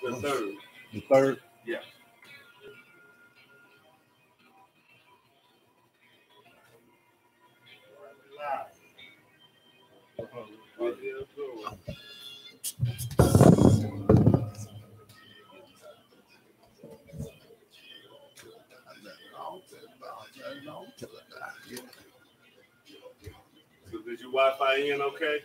The third. The third? Yeah. So did your Wi-Fi in okay?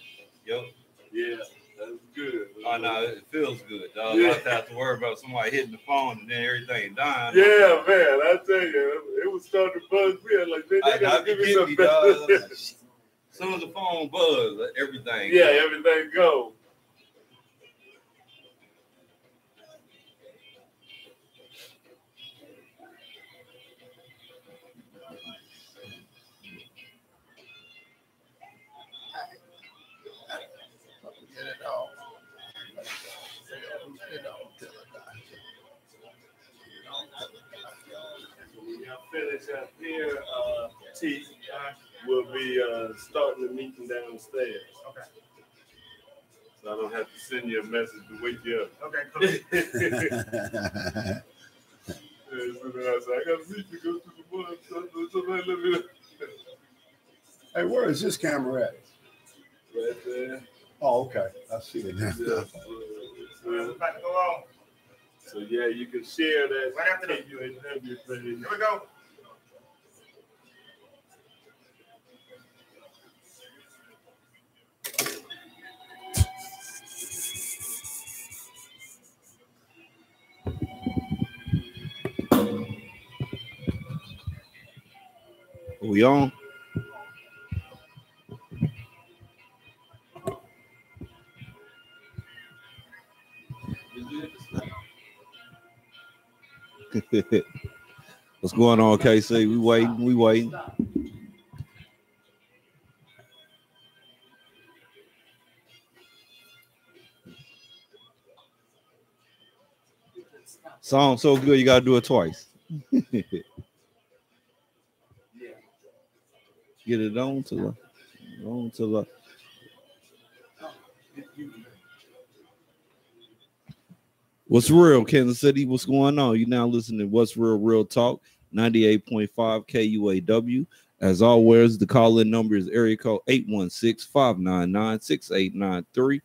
Yep. Yeah, that's good. Oh no, it feels good, dog. Yeah. I don't have to worry about somebody hitting the phone and then everything dying. Yeah, man, I tell you, it was starting to buzz me. I'm like, man, they gotta give me some better. As soon as the phone buzz, everything. Yeah, everything go. When y'all finish up here, T will be starting the meeting downstairs. Okay. So I don't have to send you a message to wake you up. Okay, cool. I got to meet to go to the mud. Somebody let me know. Hey, where is this camera at? Right there. Oh, okay. I see it now. Yeah. We're about to go on. So yeah, you can share that. Right after this. KUAW page. Here we go. We on? What's going on, KC? We waiting. Song so good, you gotta do it twice. Get it on to the. What's real, Kansas City? What's going on? You now listening to What's Real Talk, 98.5 KUAW. As always, the call-in number is area code 816-599-6893.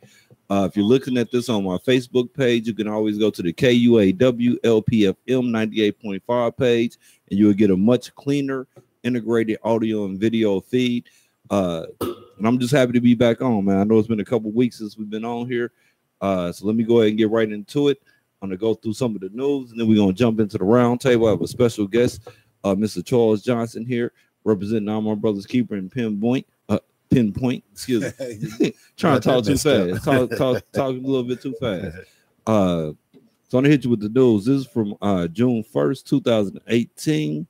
If you're looking at this on my Facebook page, you can always go to the KUAW LPFM 98.5 page, and you will get a much cleaner, integrated audio and video feed. And I'm just happy to be back on, man. I know it's been a couple weeks since we've been on here. So let me go ahead and get right into it. I'm going to go through some of the news, and then we're going to jump into the round table. I have a special guest, Mr. Charles Johnson here, representing all my brothers keeper in Pinpoint. Excuse me. Trying to talk too fast. Talk a little bit too fast. So I'm going to hit you with the news. This is from June 1st, 2018.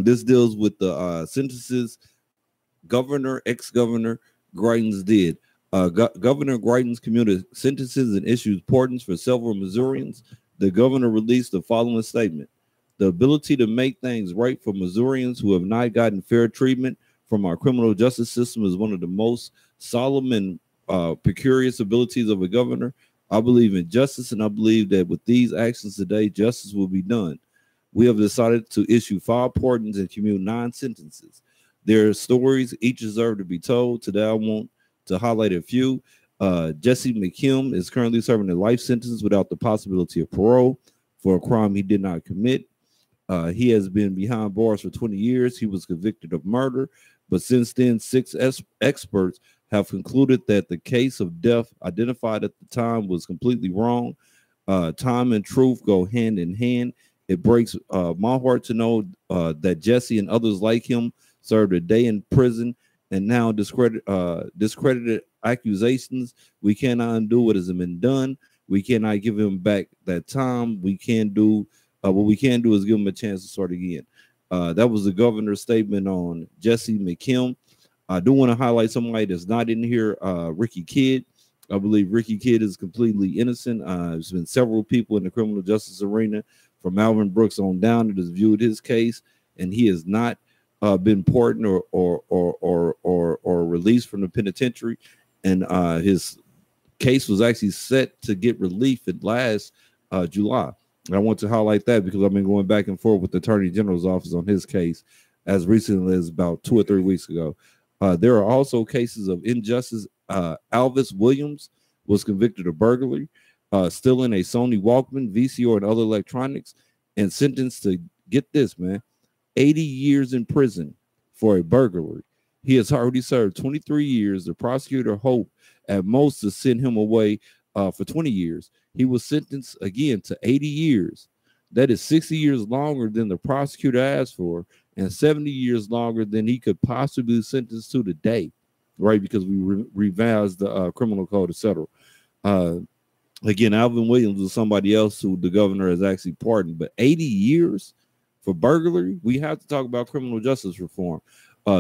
This deals with the sentences ex-governor Greitens did. Governor Greitens commuted sentences and issued pardons for several Missourians. The governor released the following statement: the ability to make things right for Missourians who have not gotten fair treatment from our criminal justice system is one of the most solemn and precarious abilities of a governor. I believe in justice, and I believe that with these actions today, justice will be done. We have decided to issue 5 pardons and commute 9 sentences. Their stories each deserve to be told. Today, I want to highlight a few. Jesse McKim is currently serving a life sentence without the possibility of parole for a crime he did not commit. He has been behind bars for 20 years. He was convicted of murder, but since then, 6 experts have concluded that the case of death identified at the time was completely wrong. Time and truth go hand in hand. It breaks my heart to know that Jesse and others like him served a day in prison and now discredited accusations. We cannot undo what has been done. We cannot give him back that time. We can't do what we can do is give him a chance to start again. That was the governor's statement on Jesse McKim. I do want to highlight somebody that's not in here, Ricky Kidd. I believe Ricky Kidd is completely innocent. There's been several people in the criminal justice arena, from Alvin Brooks on down, that has viewed his case, and he has not been pardoned or released from the penitentiary. And his case was actually set to get relief at last July. And I want to highlight that because I've been going back and forth with the Attorney General's office on his case as recently as about 2 or 3 weeks ago. There are also cases of injustice. Alvis Williams was convicted of burglary, stealing a Sony Walkman, VCR, and other electronics, and sentenced to, get this, man, 80 years in prison for a burglary. He has already served 23 years. The prosecutor hoped at most to send him away for 20 years. He was sentenced again to 80 years. That is 60 years longer than the prosecutor asked for, and 70 years longer than he could possibly be sentenced to today, right? Because we revised the criminal code, etc. Again, Alvin Williams was somebody else who the governor has actually pardoned, but 80 years for burglary, we have to talk about criminal justice reform.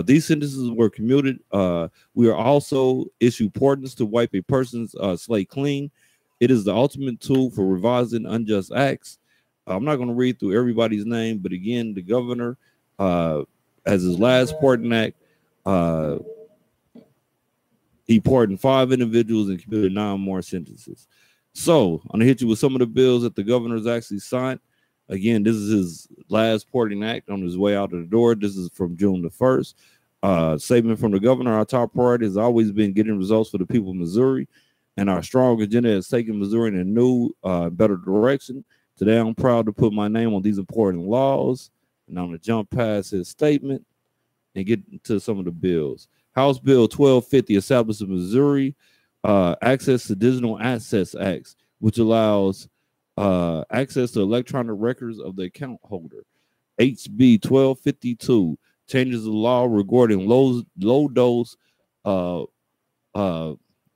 These sentences were commuted. We are also issued pardons to wipe a person's slate clean. It is the ultimate tool for revising unjust acts. I'm not going to read through everybody's name, but again, the governor, as his last pardon act, he pardoned 5 individuals and commuted 9 more sentences. So I'm going to hit you with some of the bills that the governor's actually signed. Again, this is his last pardoning act on his way out of the door. This is from June the 1st. Statement from the governor: our top priority has always been getting results for the people of Missouri, and our strong agenda has taken Missouri in a new, better direction. Today, I'm proud to put my name on these important laws, and I'm going to jump past his statement and get into some of the bills. House Bill 1250 establishes Missouri Access to Digital Assets Act, which allows access to electronic records of the account holder. HB 1252 changes the law regarding low dose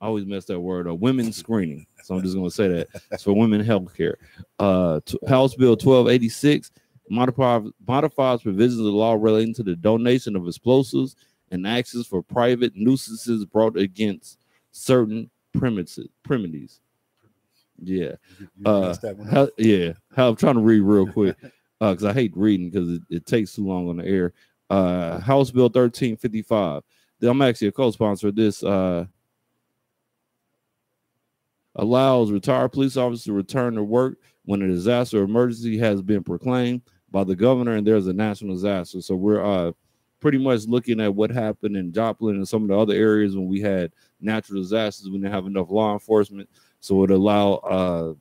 I always mess that word up, women's screening. So I'm just going to say that it's for women health care. House Bill 1286 modifies provisions of the law relating to the donation of explosives and actions for private nuisances brought against certain premises. Yeah. I'm trying to read real quick because I hate reading because it takes too long on the air. House Bill 1355. I'm actually a co-sponsor of this. Allows retired police officers to return to work when a disaster or emergency has been proclaimed by the governor and there's a national disaster. So we're pretty much looking at what happened in Joplin and some of the other areas when we had natural disasters. We didn't have enough law enforcement. So it allow,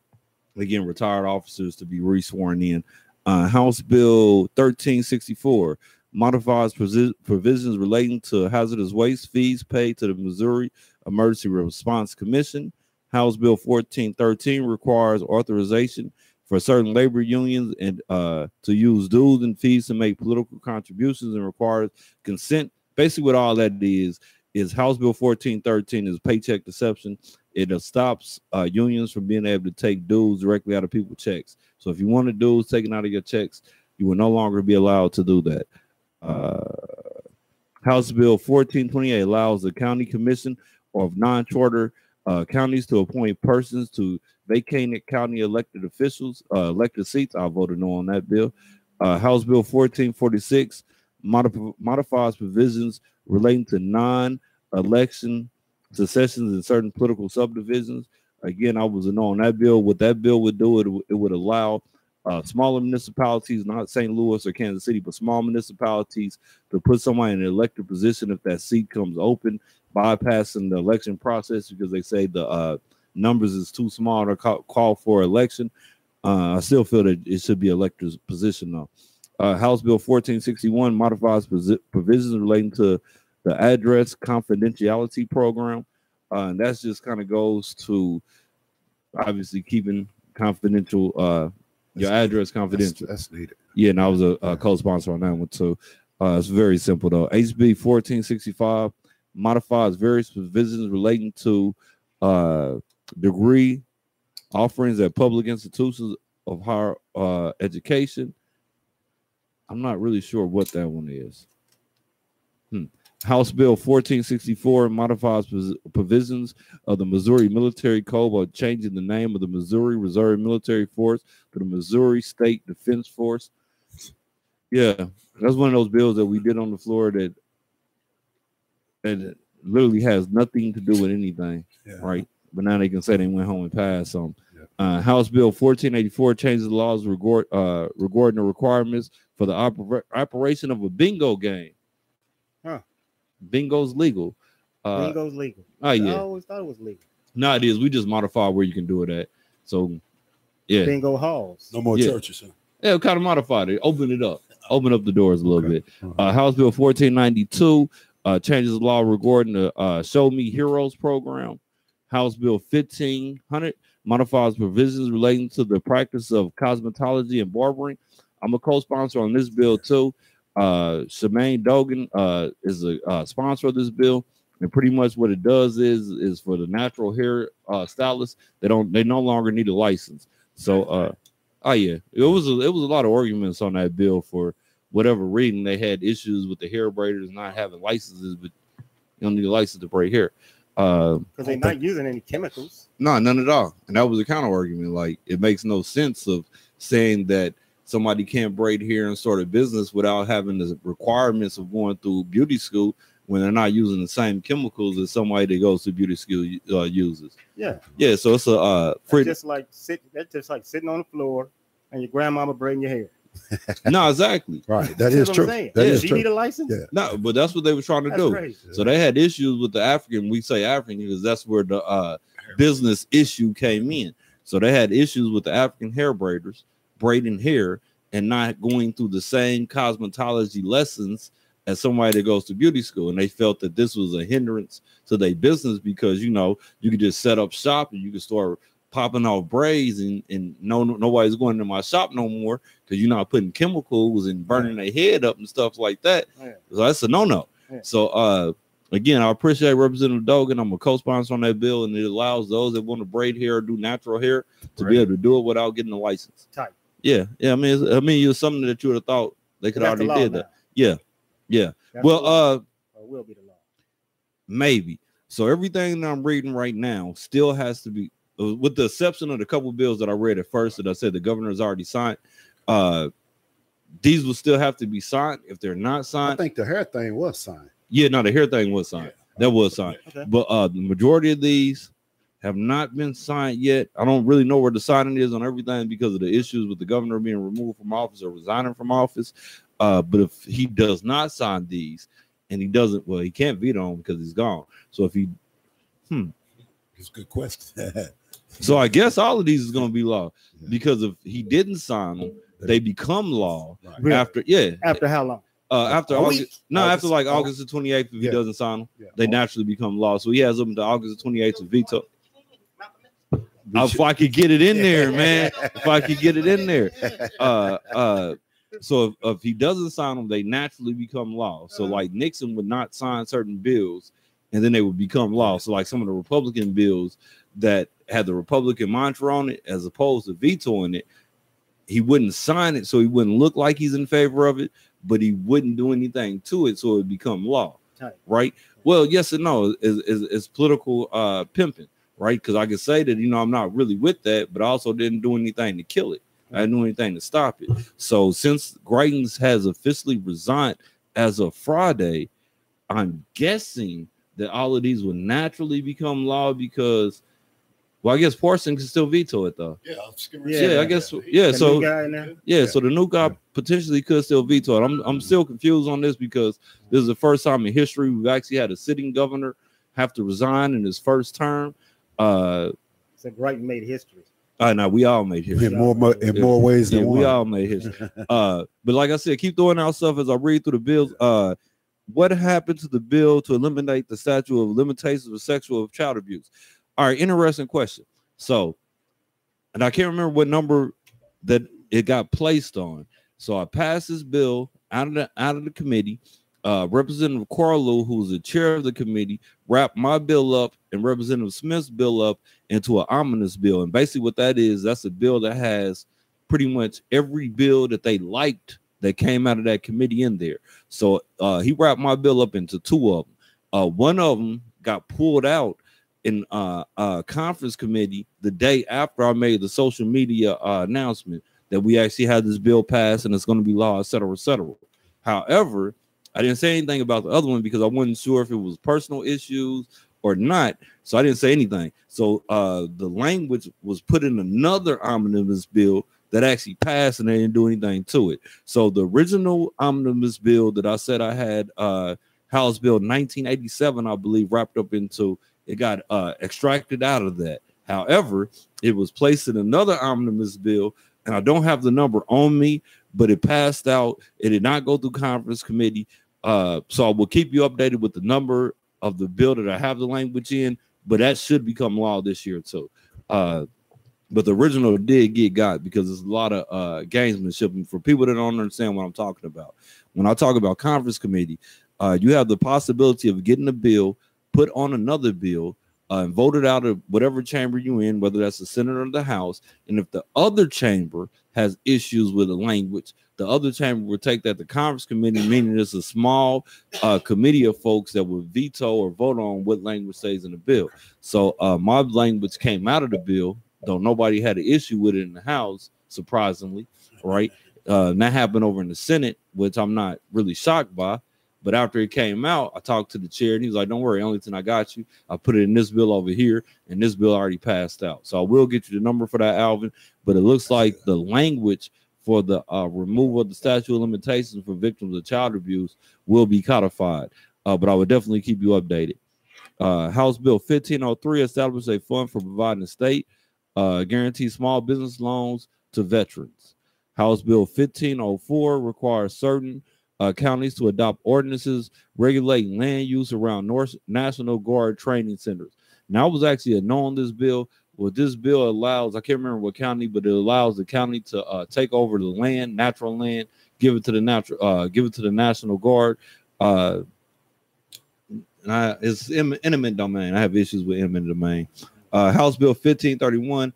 again, retired officers to be resworn in. House Bill 1364 modifies provisions relating to hazardous waste fees paid to the Missouri Emergency Response Commission. House Bill 1413 requires authorization for certain labor unions and to use dues and fees to make political contributions and requires consent. Basically, what all that is House Bill 1413 is paycheck deception. It stops unions from being able to take dues directly out of people's checks. So if you want dues taken out of your checks, you will no longer be allowed to do that. House Bill 1428 allows the county commission of non-charter counties to appoint persons to vacated county elected officials, elected seats. I voted no on that bill. House Bill 1446 modifies provisions relating to non-election secessions in certain political subdivisions. Again, I was a no on that bill. What that bill would do, it would allow smaller municipalities, not St. Louis or Kansas City, but small municipalities to put somebody in an elected position if that seat comes open, bypassing the election process because they say the numbers is too small to call for election. I still feel that it should be elector's position though. House Bill 1461 modifies provisions relating to the address confidentiality program. And that's just kind of goes to obviously keeping confidential, your address confidential. That's needed. Yeah, and I was a co-sponsor on that one too. It's very simple though. HB 1465 modifies various provisions relating to degree offerings at public institutions of higher education. I'm not really sure what that one is. House Bill 1464 modifies provisions of the Missouri Military Code by changing the name of the Missouri Reserve Military Force to the Missouri State Defense Force. Yeah, that's one of those bills that we did on the floor that it literally has nothing to do with anything, right? but now they can say they went home and passed some. Yeah. House Bill 1484 changes the laws regarding the requirements for the operation of a bingo game. Huh. Bingo's legal. Bingo's legal. Oh yeah. I always thought it was legal. No, it is. We just modify where you can do it at. So, yeah. Bingo halls. No more Yeah. churches. Huh? Yeah, kind of modified it. Open it up. Open up the doors a little Okay. bit. House Bill 1492 changes the law regarding the Show Me Heroes program. House Bill 1500 modifies provisions relating to the practice of cosmetology and barbering. I'm a co-sponsor on this bill too. Shemaine Dogan is a sponsor of this bill, and pretty much what it does is for the natural hair stylists, they no longer need a license. So oh yeah, it was a lot of arguments on that bill for whatever reason. They had issues with the hair braiders not having licenses, but you don't need a license to braid hair. Because they're not using any chemicals. No, none at all. And that was a counter argument. Like, it makes no sense of saying that somebody can't braid hair and start a business without having the requirements of going through beauty school when they're not using the same chemicals as somebody that goes to beauty school uses. Yeah. Yeah, so it's a free. That's just like sitting on the floor and your grandmama braiding your hair. No, exactly. Right. That That's is what true. I'm saying. That Yeah. is She true. need a license? Yeah. No, but that's what they were trying to That's do. crazy. So they had issues with the African. We say African because that's where the business issue came in. So they had issues with the African hair braiders braiding hair and not going through the same cosmetology lessons as somebody that goes to beauty school. And they felt that this was a hindrance to their business because, you know, you could just set up shop and you could start popping off braids and nobody's going to my shop no more because you're not putting chemicals and burning their head up and stuff like that. Yeah. So that's a no-no. Yeah. So again, I appreciate Representative Dogan. I'm a co-sponsor on that bill, and it allows those that want to braid hair or do natural hair to be able to do it without getting a license. Tight. Yeah. I mean, it's something that you would have thought they could That's the already law did that. now. Yeah. That's Well, the law. Or will be the law. maybe. So everything that I'm reading right now still has to be, with the exception of the couple bills that I read at first that I said the governor has already signed. These will still have to be signed. If they're not I signed, think the hair thing was signed. yeah, no, the hair thing was signed. That was signed. Okay. But the majority of these have not been signed yet. I don't really know where the signing is on everything because of the issues with the governor being removed from office or resigning from office. But if he does not sign these, and he doesn't, well, he can't veto them because he's gone. So if he, It's a good question. so I guess all of these is going to be law Yeah. because if he didn't sign them, they become law Right. Really? after After how long? after A August. week? No, after August. like August the 28th, if he Yeah. doesn't sign them, Yeah. they naturally become law. So he has up until August the 28th to veto. We If I could get it in there, man. If I could get it in there. So if he doesn't sign them, they naturally become law. So like Nixon would not sign certain bills and then they would become law. So like some of the Republican bills that had the Republican mantra on it, as opposed to vetoing it, he wouldn't sign it. So he wouldn't look like he's in favor of it, but he wouldn't do anything to it. So it would become law. Tight. Right. Well, yes and no is political pimping. Right. Because I could say that, I'm not really with that, but I also didn't do anything to kill it. I didn't do anything to stop it. So since Greitens has officially resigned as of Friday, I'm guessing that all of these will naturally become law because, well, I guess Parson can still veto it though. Yeah, Yeah, I guess. Yeah, The so new guy in there? yeah, so the new guy potentially could still veto it. I'm still confused on this because this is the first time in history we've actually had a sitting governor have to resign in his first term. So Greitens made history. Now we all made history. In more ways Yeah, than we one. all made history. But like I said, keep throwing out stuff as I read through the bills. What happened to the bill to eliminate the statute of limitations of sexual child abuse? All right, interesting question. So, and I can't remember what number that it got placed on. So I passed this bill out of the committee. Representative Corlew, who's the chair of the committee, wrapped my bill up and Representative Smith's bill up into an omnibus bill. And basically what that is, that's a bill that has pretty much every bill that they liked that came out of that committee in there. So he wrapped my bill up into two of them. One of them got pulled out in conference committee the day after I made the social media announcement that we actually had this bill passed and it's going to be law, et cetera, et cetera. However, I didn't say anything about the other one because I wasn't sure if it was personal issues or not. So I didn't say anything. So the language was put in another omnibus bill that actually passed, and they didn't do anything to it. So the original omnibus bill that I said I had, House Bill 1987, I believe, wrapped up into, it got extracted out of that. However, it was placed in another omnibus bill, and I don't have the number on me, but it passed out. It did not go through conference committee. So I will keep you updated with the number of the bill that I have the language in, but that should become law this year too. But the original did get got because there's a lot of gamesmanship. And for people that don't understand what I'm talking about, when I talk about conference committee, you have the possibility of getting a bill put on another bill and voted out of whatever chamber you're in, whether that's the Senate or the House. And if the other chamber has issues with the language, the other chamber will take that to conference committee, meaning it's a small committee of folks that will veto or vote on what language stays in the bill. So my language came out of the bill, though nobody had an issue with it in the House, surprisingly, right? And that happened over in the Senate, which I'm not really shocked by. But after it came out, I talked to the chair, and he was like, don't worry, Ellington, I got you. I put it in this bill over here, and this bill already passed out. So I will get you the number for that, Alvin. But it looks like the language for the removal of the statute of limitations for victims of child abuse will be codified. But I would definitely keep you updated. House Bill 1503 establishes a fund for providing the state guarantee small business loans to veterans. House Bill 1504 requires certain counties to adopt ordinances regulating land use around National Guard training centers. Now, I was actually a no on this bill. What this bill allows, I can't remember what county, but it allows the county to take over the land, natural land, give it to the National Guard. It's eminent domain. I have issues with eminent domain. House Bill 1531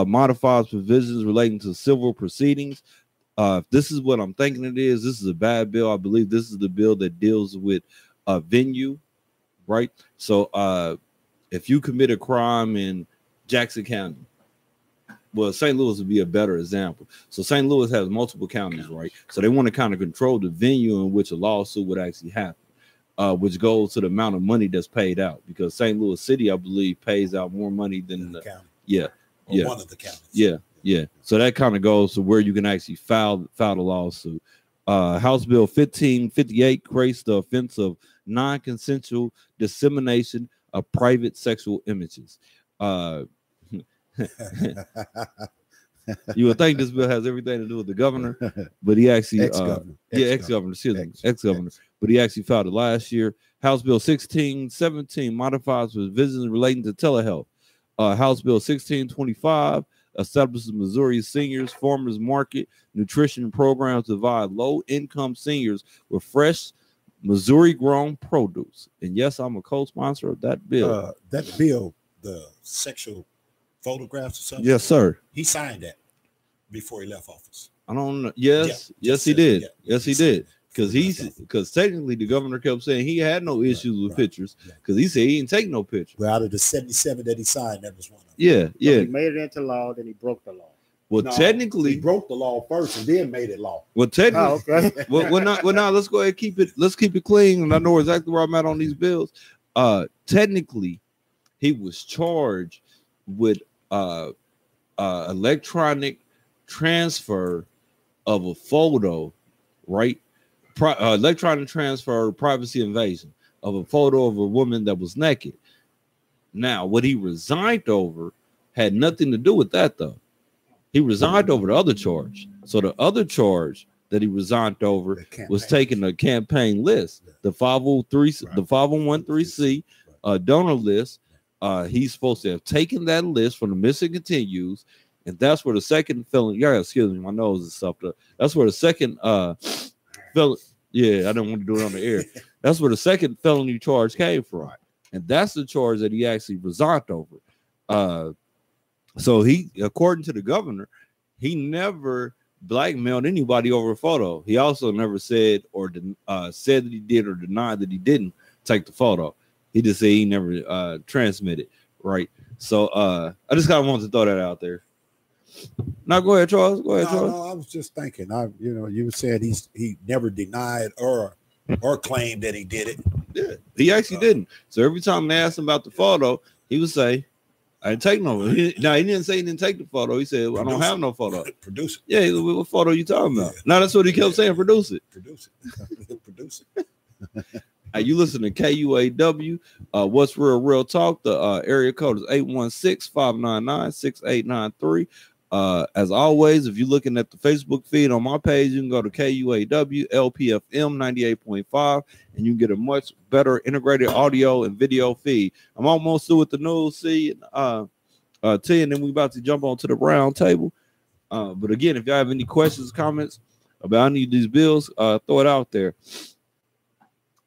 modifies provisions relating to civil proceedings. If this is what I'm thinking it is, this is a bad bill. I believe this is the bill that deals with venue, right? So if you commit a crime in Jackson County, well, St. Louis would be a better example. So St. Louis has multiple counties, right? So they want to kind of control the venue in which a lawsuit would actually happen, which goes to the amount of money that's paid out, because St. Louis City, I believe, pays out more money than the county. One of the counties. Yeah. So that kind of goes to where you can actually file a lawsuit. House Bill 1558 creates the offense of non-consensual dissemination of private sexual images. You would think this bill has everything to do with the governor, but he actually ex-governor, but he actually filed it last year. House Bill 1617 modifies provisions relating to telehealth. House Bill 1625 establishes Missouri Seniors Farmers Market nutrition programs to provide low-income seniors with fresh Missouri-grown produce. And yes, I'm a co-sponsor of that bill. That bill, the sexual photographs or something. Yes, sir. He signed that before he left office. I don't know. Yes, he did. Yes, he did. Because technically the governor kept saying he had no issues with pictures, because he said he didn't take no pictures. Well, out of the 77 that he signed, that was one of them. Yeah. He made it into law, then he broke the law. Well, technically, he broke the law first and then made it law. Well, technically, okay. Now let's go ahead and keep it clean, and I know exactly where I'm at on these bills. Technically, he was charged with electronic transfer of a photo, right? Electronic transfer, privacy invasion of a photo of a woman that was naked. Now, what he resigned over had nothing to do with that, though. He resigned over the other charge. So the other charge that he resigned over was taking the campaign list, the 503, the 5013C donor list. He's supposed to have taken that list from the missing continues, and that's where the second felony. Yeah, excuse me, my nose is stuffed up. That's where the second Yeah, I don't want to do it on the air. That's where the second felony charge came from, and that's the charge that he actually resigned over. So he, according to the governor, he never blackmailed anybody over a photo. He also never said said that he did or denied that he didn't take the photo. He just said he never transmitted, right? So I just kind of wanted to throw that out there. Now go ahead, Charles. Charles. No, I was just thinking. You said he never denied or claimed that he did it. Yeah, he actually didn't. So every time they asked him about the photo, he would say, I didn't take no. He didn't say he didn't take the photo. He said, I don't have no photo. Produce it. Yeah, what photo you talking about? No, that's what he kept saying. Produce it. Produce it. Produce it. You listen to KUAW. What's real talk? The area code is 816-599-6893. As always, if you're looking at the Facebook feed on my page, you can go to KUAW LPFM 98.5, and you can get a much better integrated audio and video feed. I'm almost through with the news, T, and then we're about to jump onto the round table. But again, if y'all have any questions, comments about any of these bills, throw it out there.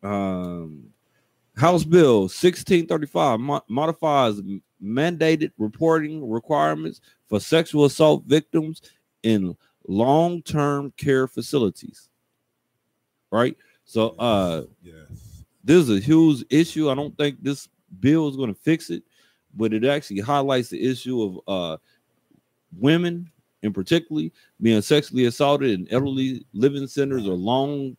House Bill 1635 modifies mandated reporting requirements for sexual assault victims in long-term care facilities. Right? So this is a huge issue. I don't think this bill is going to fix it, but it actually highlights the issue of women in particularly being sexually assaulted in elderly living centers or long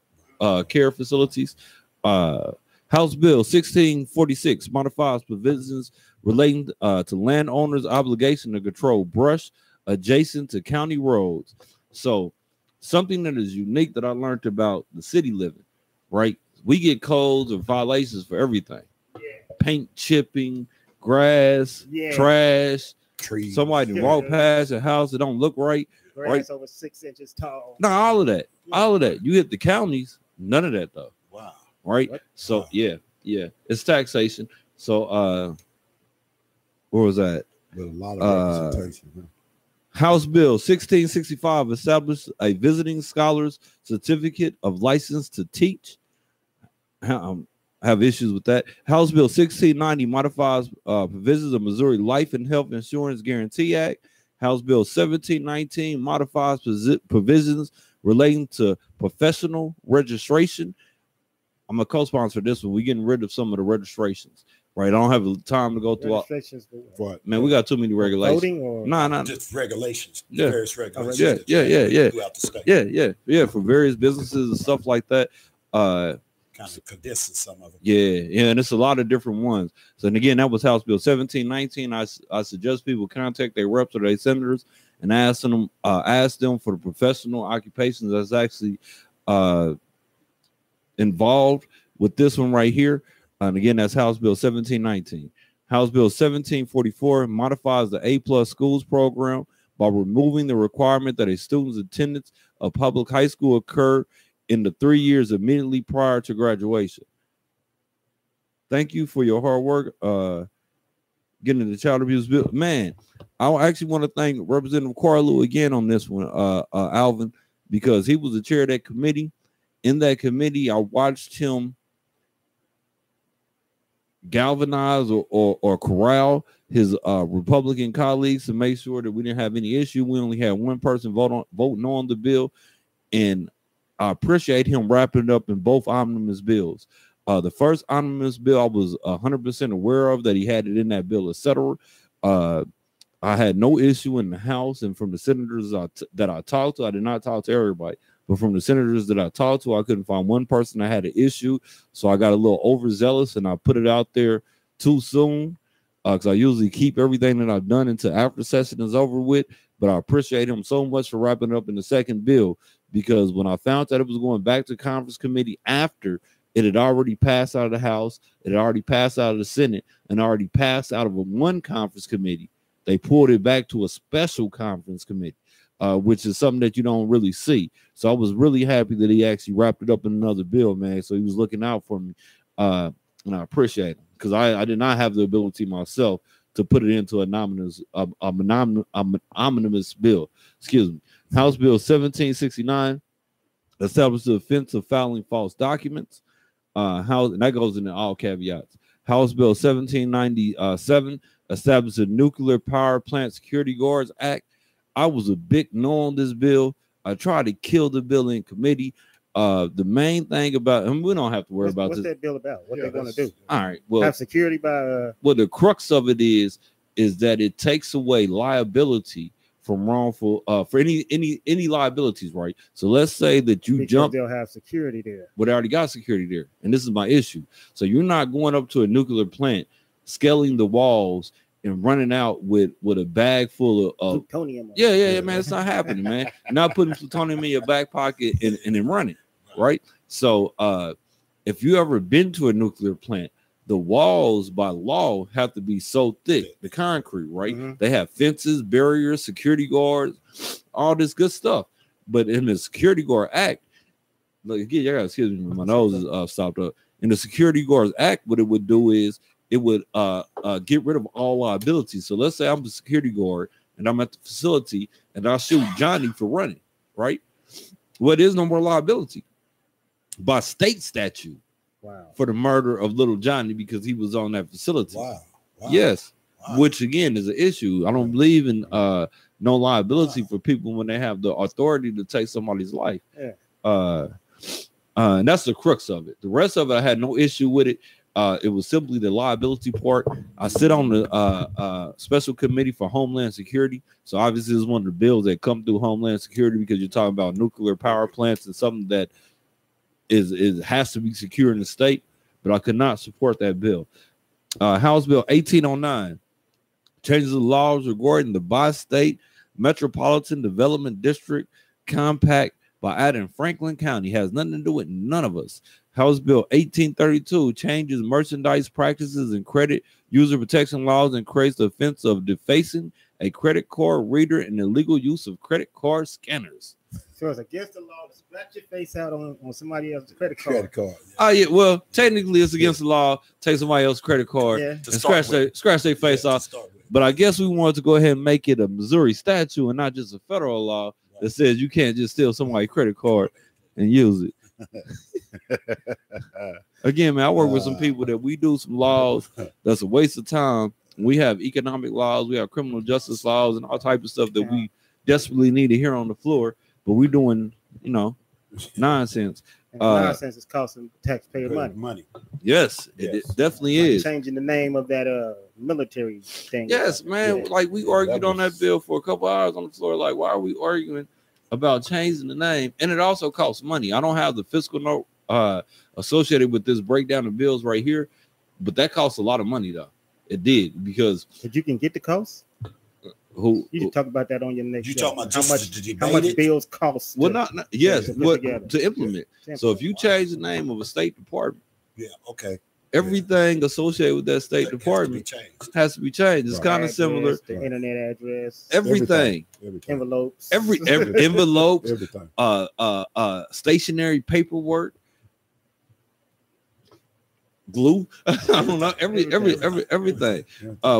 care facilities. House Bill 1646 modifies provisions relating to landowners' obligation to control brush adjacent to county roads. So something that is unique that I learned about the city living, right? We get codes or violations for everything. Paint chipping, grass, trash, trees. Somebody walk past a house that don't look right. Grass over 6 inches tall. No, all of that. All of that. You hit the counties, none of that though. Wow. Right? What? So it's taxation. So where was that? With a lot of representation. House Bill 1665 established a visiting scholars certificate of license to teach. I have issues with that. House Bill 1690 modifies provisions of Missouri Life and Health Insurance Guarantee Act. House Bill 1719 modifies provisions relating to professional registration. I'm a co-sponsor of this one. We're getting rid of some of the registrations. Right, I don't have the time to go through all. What? Man, we got too many regulations. Voting or nah. Just regulations. Yeah. Various regulations. Yeah. Yeah. For various businesses and stuff like that. Kind of condenses some of them. Yeah, and it's a lot of different ones. So, and again, that was House Bill 1719. I suggest people contact their reps or their senators and ask them for the professional occupations that's actually involved with this one right here. And again, that's House Bill 1719. House Bill 1744 modifies the A+ schools program by removing the requirement that a student's attendance of public high school occur in the 3 years immediately prior to graduation. Thank you for your hard work getting the child abuse bill. Man, I actually want to thank Representative Corlew again on this one, Alvin, because he was the chair of that committee. In that committee, I watched him galvanize or corral his Republican colleagues to make sure that we didn't have any issue. We only had one person voting on the bill, and I appreciate him wrapping it up in both omnibus bills. The first omnibus bill I was 100% aware of that he had it in that bill, etc. I had no issue in the House, and from the senators that I talked to, I did not talk to everybody. But from the senators that I talked to, I couldn't find one person that had an issue. So I got a little overzealous and I put it out there too soon because I usually keep everything that I've done until after session is over with. But I appreciate him so much for wrapping up in the second bill, because when I found that it was going back to conference committee after it had already passed out of the House, it had already passed out of the Senate, and already passed out of one conference committee, they pulled it back to a special conference committee. Which is something that you don't really see. So I was really happy that he actually wrapped it up in another bill, man. So he was looking out for me, and I appreciate him, because I did not have the ability myself to put it into an omnibus bill. Excuse me. House Bill 1769 established the offense of filing false documents. And that goes into all caveats. House Bill 1797 established the Nuclear Power Plant Security Guards Act. I was a big no on this bill. I tried to kill the bill in committee. The main thing about, and we don't have to worry about what's this. That bill about? What they want to do? All right. Well, have security by. Well, the crux of it is that it takes away liability from wrongful for any liabilities, right? So let's say that you Because jump. they'll have security there. But they already got security there, and this is my issue. So you're not going up to a nuclear plant, scaling the walls, and running out with a bag full of Plutonium. yeah, man. It's not happening, man. You're not putting plutonium in your back pocket and then running, right? So if you ever been to a nuclear plant, the walls by law have to be so thick, the concrete, right? Mm-hmm. They have fences, barriers, security guards, all this good stuff. But in the Security Guard Act, look again, you gotta excuse me, my nose is stopped up. In the Security Guards Act, what it would do is it would get rid of all liabilities. So let's say I'm the security guard and I'm at the facility and I shoot Johnny for running, right? Well, there's no more liability by state statute. Wow. For the murder of little Johnny because he was on that facility. Wow. Yes. Wow. Which again is an issue. I don't believe in no liability for people when they have the authority to take somebody's life. Yeah. And that's the crux of it. The rest of it, I had no issue with it. It was simply the liability part. I sit on the special committee for Homeland Security. So obviously it's one of the bills that come through Homeland Security because you're talking about nuclear power plants and something that is has to be secure in the state, but I could not support that bill. House Bill 1809 changes the laws regarding the bi-state metropolitan development district compact by adding Franklin County. Has nothing to do with none of us. House Bill 1832 changes merchandise practices and credit user protection laws and creates the offense of defacing a credit card reader and illegal use of credit card scanners. So it's against the law to scratch your face out on somebody else's credit card. Credit card. Oh yeah, well, technically it's against the law. Take somebody else's credit card Yeah. and scratch their face to off. start with. But I guess we wanted to go ahead and make it a Missouri statute and not just a federal law that says you can't just steal somebody's credit card and use it. Again, man, I work with some people that we do some laws that's a waste of time. We have economic laws, we have criminal justice laws, and all type of stuff that we desperately need to hear on the floor. But we're doing, nonsense. And nonsense is costing taxpayer money. Yes, it definitely is. Changing the name of that military thing. Yes, man. Yeah. Like we argued on that bill for a couple hours on the floor. Like, why are we arguing about changing the name? And it also costs money. I don't have the fiscal note associated with this breakdown of bills right here, but that costs a lot of money though. It did because But you can get the cost. You should talk about that on your next. You talking about how just much? to How much debate it? bills cost? well, yes, to put what together. to implement. So if you change the name of a state department, Yeah. Okay. everything associated with that state That has to be department changed. has to be changed. It's Right. kind of similar. Address, the internet address, Everything, Everything. envelopes, every envelopes, Everything. stationary paperwork, glue. I don't know, everything.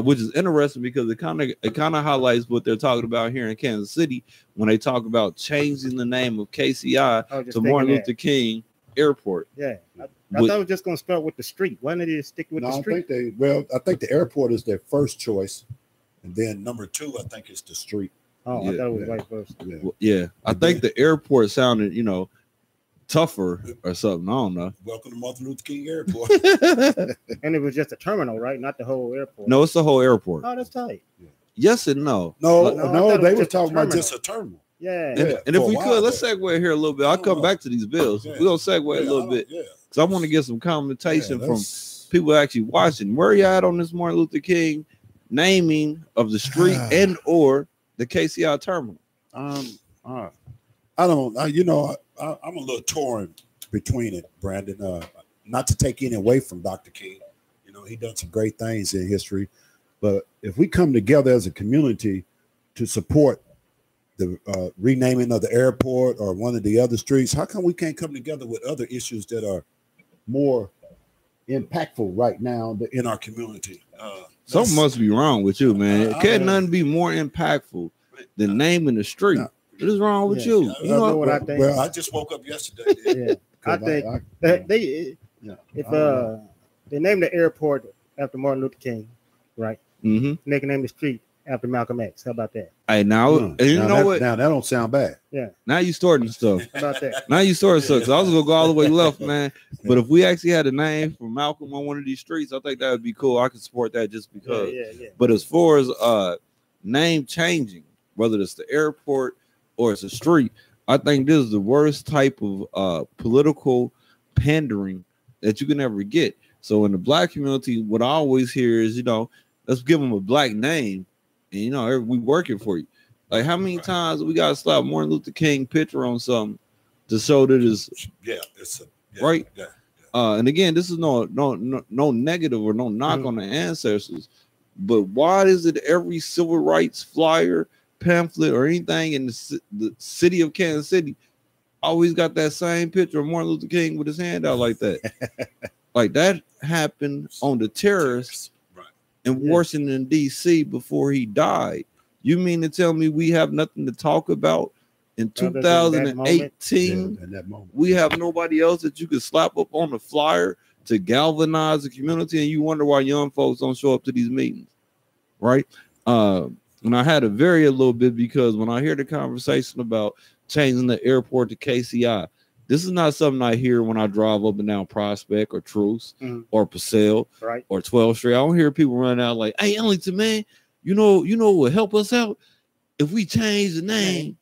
Which is interesting because it kind of highlights what they're talking about here in Kansas City when they talk about changing the name of KCI I was just to Martin thinking Luther King Airport. Yeah, I thought it was just going to start with the street. Why didn't they stick with No, the I street? think I think the airport is their first choice, and then Number 2, I think, is the street. Oh, Yeah. I thought it was Yeah. vice versa. yeah. Well, yeah, I think the airport sounded, tougher or something. I don't know. Welcome to Martin Luther King Airport. And it was just a terminal, right? Not the whole airport. No, it's the whole airport. Oh, that's tight. Yes and no. No, Like- No, I no, thought it they was were just a talking about terminal. just Just a terminal. Yeah. And, Yeah, and if for a we while, could, let's though. segue here a little bit. I'll come back to these bills. Yeah. We're gonna segue a Yeah, little bit Yeah. because I want to get some commentation from that's- people actually watching. Where you at on this Martin Luther King naming of the street and or the KCI terminal? I don't. I'm a little torn between it, Brandon. Not to take any away from Dr. King. He done some great things in history. But if we come together as a community to support the renaming of the airport or one of the other streets, how come we can't come together with other issues that are more impactful right now? in our community. Something must be wrong with you, man. I- Can't I- nothing be more impactful than naming the street. No. What is wrong with Yeah. you? You You know know, what I think? Well, I just woke up yesterday. Yeah. I think they yeah, if I don't know. they name the airport after Martin Luther King, right? mm-hmm. And they can name the street after Malcolm X. How about that? Hey, now, and you Now know that- what? Now that don't sound bad. Now you starting stuff. How about that? Now you starting stuff. 'Cause I was gonna go all the way left, man. But if we actually had a name for Malcolm on one of these streets, I think that would be cool. I could support that just Yeah, because. yeah. But as far as name changing, whether it's the airport or it's a street. I think this is the worst type of political pandering that you can ever get. So in the black community, what I always hear is, let's give them a black name, and we working for you. Like, how many times we got to slap Martin Luther King picture on something to show that it's right. Yeah. And again, this is no negative or no knock on the ancestors, but why is it every civil rights flyer, pamphlet, or anything in the city of Kansas City always got that same picture of Martin Luther King with his hand out like that? Like, that happened on the terrorists in Washington, D.C. before he died. You mean to tell me we have nothing to talk about in 2018? In that moment. We have nobody else that you could slap up on the flyer to galvanize the community, and you wonder why young folks don't show up to these meetings, right? And I had to vary a little bit because when I hear the conversation about changing the airport to KCI, this is not something I hear when I drive up and down Prospect or Truce or Purcell or 12th Street. I don't hear people running out like, "Hey, Ellington, man, you know what will help us out if we change the name."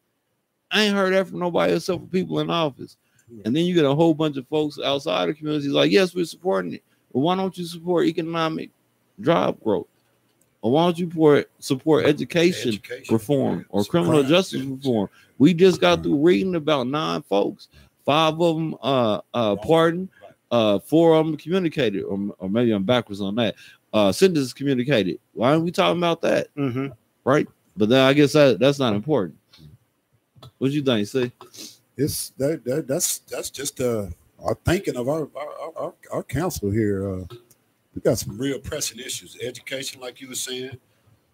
I ain't heard that from nobody except for people in office. And then you get a whole bunch of folks outside the community like, "Yes, we're supporting it." But why don't you support economic job growth? Or why don't you support education reform or criminal justice reform? We just got through reading about 9 folks. 5 of them pardoned, 4 of them communicated, or maybe I'm backwards on that. Sentences communicated. Why aren't we talking about that? Right? But then I guess that's not important. What you think, see? It's that's just our thinking of our council here. We got some real pressing issues. Education, like you were saying,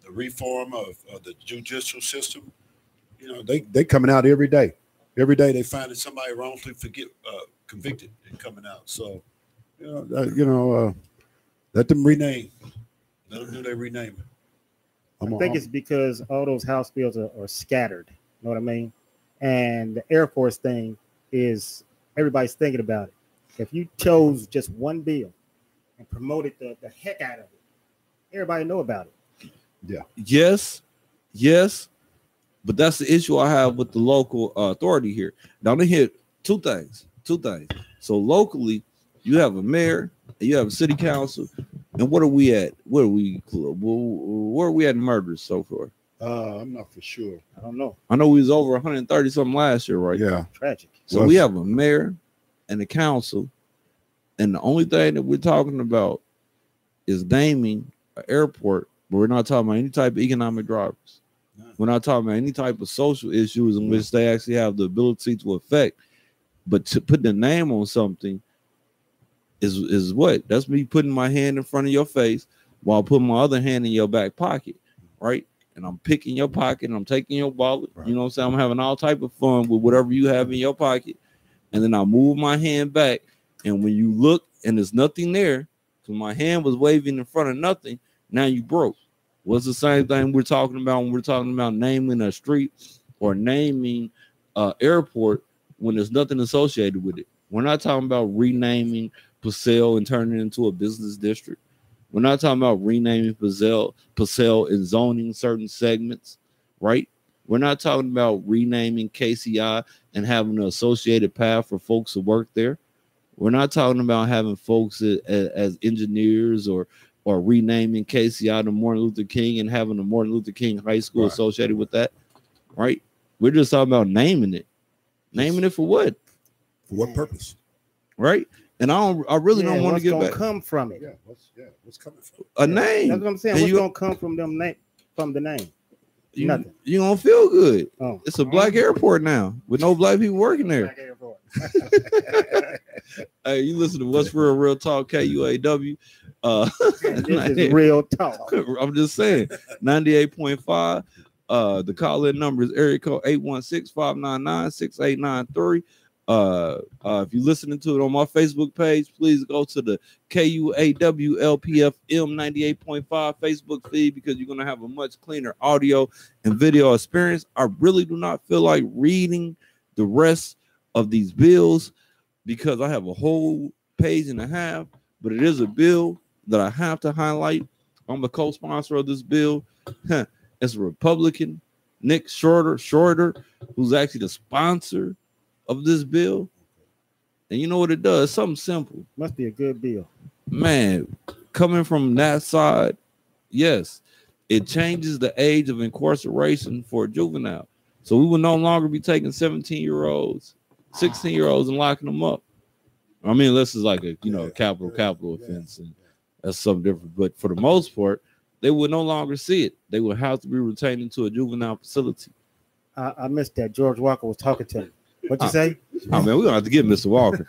the reform of the judicial system. They coming out every day. Every day they finding somebody wrongfully convicted and coming out. So, let them rename. Let them do their renaming. I think it's because all those House bills are scattered. You know what I mean? And the Air Force thing is everybody's thinking about it. If you chose just one bill and promoted the heck out of it, everybody know about it. Yeah. Yes. But that's the issue I have with the local authority here. Now they hit two things. So locally, you have a mayor, and you have a city council, and what are we at? Where are we at in murders so far? I'm not for sure. I don't know. I know we was over 130 something last year, right? Yeah. Tragic. So we have a mayor and a council, and the only thing that we're talking about is naming an airport, but we're not talking about any type of economic drivers. We're not talking about any type of social issues in which they actually have the ability to affect. But to put the name on something is what? That's me putting my hand in front of your face while putting my other hand in your back pocket, right? And I'm picking your pocket and I'm taking your wallet. Right. You know what I'm saying? I'm having all type of fun with whatever you have in your pocket. And then I move my hand back. And when you look and there's nothing there, because my hand was waving in front of nothing, now you broke. What's the same thing we're talking about when we're talking about naming a street or naming an airport when there's nothing associated with it? We're not talking about renaming Purcell and turning it into a business district. We're not talking about renaming Purcell and zoning certain segments, right? We're not talking about renaming KCI and having an associated path for folks to work there. We're not talking about having folks as engineers or renaming KCI to Martin Luther King and having a Martin Luther King High School associated with that, right? We're just talking about naming it. Naming it for what? For what purpose? Right? And I really don't want to get back. Come from it. What's coming from? A name. That's what I'm saying. What's gonna come from the name? Nothing. You gonna feel good. Oh. It's a black airport now with no black people working there. Black airport. Hey, you listen to What's Real Talk, KUAW. This is real talk. I'm just saying, 98.5. The call-in number is area code 816-599-6893. If you're listening to it on my Facebook page, please go to the KUAW-LPFM 98.5 Facebook feed because you're going to have a much cleaner audio and video experience. I really do not feel like reading the rest of these bills because I have a whole page and a half, but it is a bill that I have to highlight. I'm a co-sponsor of this bill. It's a Republican Nick Shorter, who's actually the sponsor of this bill. And you know what it does? Something simple. Must be a good bill. Man, coming from that side, yes, it changes the age of incarceration for a juvenile. So we will no longer be taking 17-year-olds, 16-year-olds and locking them up. I mean, unless it's like a capital offense, and that's something different. But for the most part, they would no longer see it. They would have to be retained into a juvenile facility. I missed that. George Walker was talking to me. What'd you say? I mean, we're gonna have to get Mr. Walker.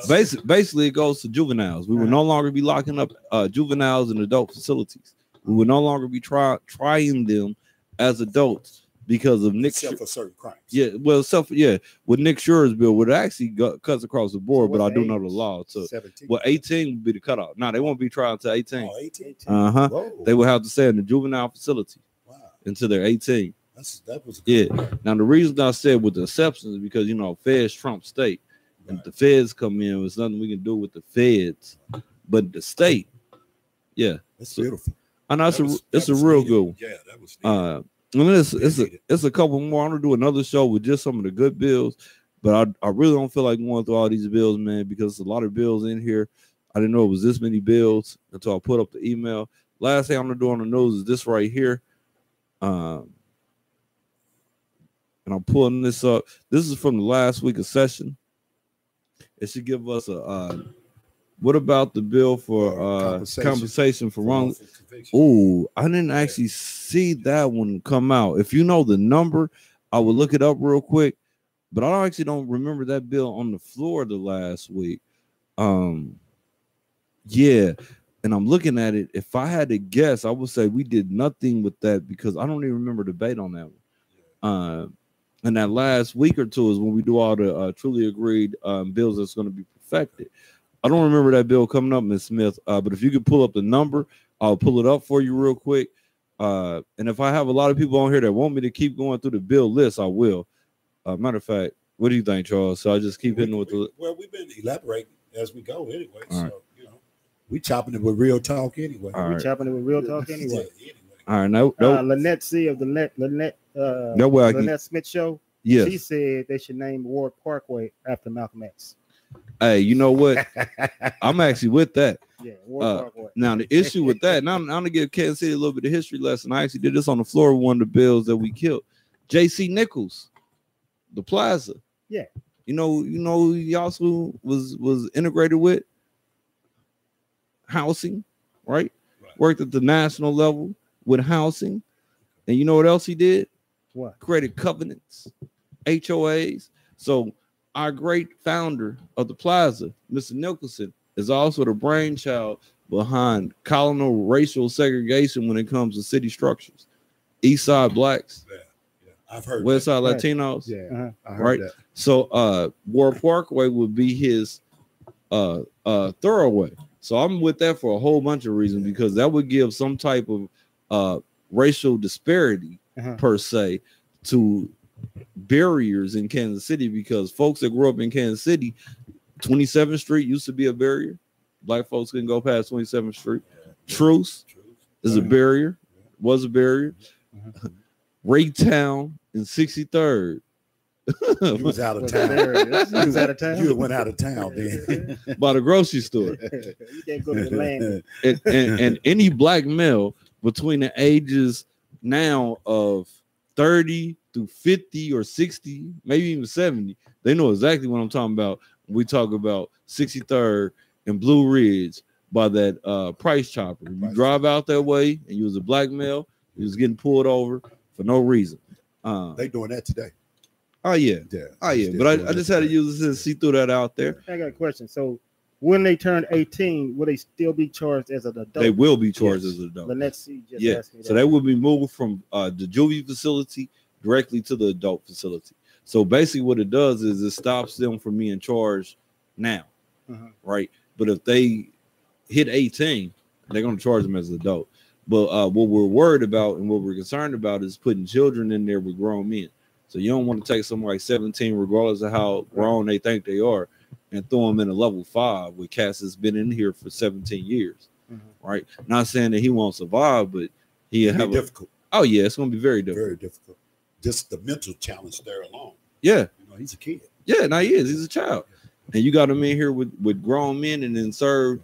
Basically, it goes to juveniles. We will no longer be locking up juveniles in adult facilities. We will no longer be trying them as adults because of Nick for certain crimes. Yeah, well, with Nick Schuer's bill, would actually cuts across the board, but I do know the law. So, 17. well, 18 would be the cutoff. No, they won't be tried until 18. Oh, 18. They will have to stay in the juvenile facility until they're 18. That was Now, the reason I said with the exceptions is because feds trump state, and if the feds come in, there's nothing we can do with the feds, but the state, that's beautiful. I know it's a real good one. Yeah, that was. And it's a couple more. I'm gonna do another show with just some of the good bills, but I really don't feel like going through all these bills, man, because there's a lot of bills in here. I didn't know it was this many bills until I put up the email. Last thing I'm gonna do on the news is this right here. And I'm pulling this up. This is from the last week of session. It should give us a what about the bill for compensation for wrong? Oh, I didn't actually see that one come out. If you know the number, I would look it up real quick. But I actually don't remember that bill on the floor the last week. And I'm looking at it. If I had to guess, I would say we did nothing with that because I don't even remember debate on that one. And that last week or two is when we do all the truly agreed bills that's going to be perfected. I don't remember that bill coming up, Ms. Smith, but if you could pull up the number, I'll pull it up for you real quick. And if I have a lot of people on here that want me to keep going through the bill list, I will. Matter of fact, what do you think, Charles? So I just keep hitting with the... Well, we've been elaborating as we go anyway. All so, we chopping it with real talk anyway. Chopping it with real talk anyway. All right, no. Lynette C. of the Lynette Smith Show. Yes. She said they should name Ward Parkway after Malcolm X. Hey, you know what? I'm actually with that. Yeah, Ward Parkway. Now, the issue with that, now I'm going to give Kansas City a little bit of history lesson. I actually did this on the floor of one of the bills that we killed. J.C. Nichols, the Plaza. Yeah. You know, he also was integrated with housing, right? Worked at the national level with housing. And you know what else he did? What? Created covenants, HOAs. So our great founder of the Plaza, Mr. Nicholson, is also the brainchild behind colonial racial segregation when it comes to city structures. East Side blacks, I've heard West Side that. Latinos, I heard right? that. So Ward Parkway would be his thoroughway. So I'm with that for a whole bunch of reasons because that would give some type of racial disparity per se to barriers in Kansas City because folks that grew up in Kansas City, 27th Street used to be a barrier. Black folks couldn't go past 27th Street. Truce is a barrier, was a barrier. Raytown in 63rd. You was out of town. You was out of town. You went out of town then. By the grocery store. You didn't go to the land. And any black male between the ages now of 30 to 50 or 60, maybe even 70, they know exactly what I'm talking about when we talk about 63rd and Blue Ridge by that Price Chopper. If you drive out that way and you was a black male, you was getting pulled over for no reason. They doing that today. Oh yeah. But I just had to use this to see through that out there. I got a question. So when they turn 18, will they still be charged as an adult? They will be charged as an adult. Lynette C. just asked me that. So they will be moved from the juvie facility directly to the adult facility. So basically what it does is it stops them from being charged now, right? But if they hit 18, they're going to charge them as an adult. But what we're worried about and what we're concerned about is putting children in there with grown men. So you don't want to take someone like 17, regardless of how grown they think they are, and throw them in a level 5 with Cass has been in here for 17 years, right? Not saying that he won't survive, but he'll have difficult. Oh yeah, it's going to be very difficult. Very difficult. just the mental challenge there alone. Yeah, You know, he's a kid. yeah, now he is. He's a child, and you got him in here with grown men, and then serve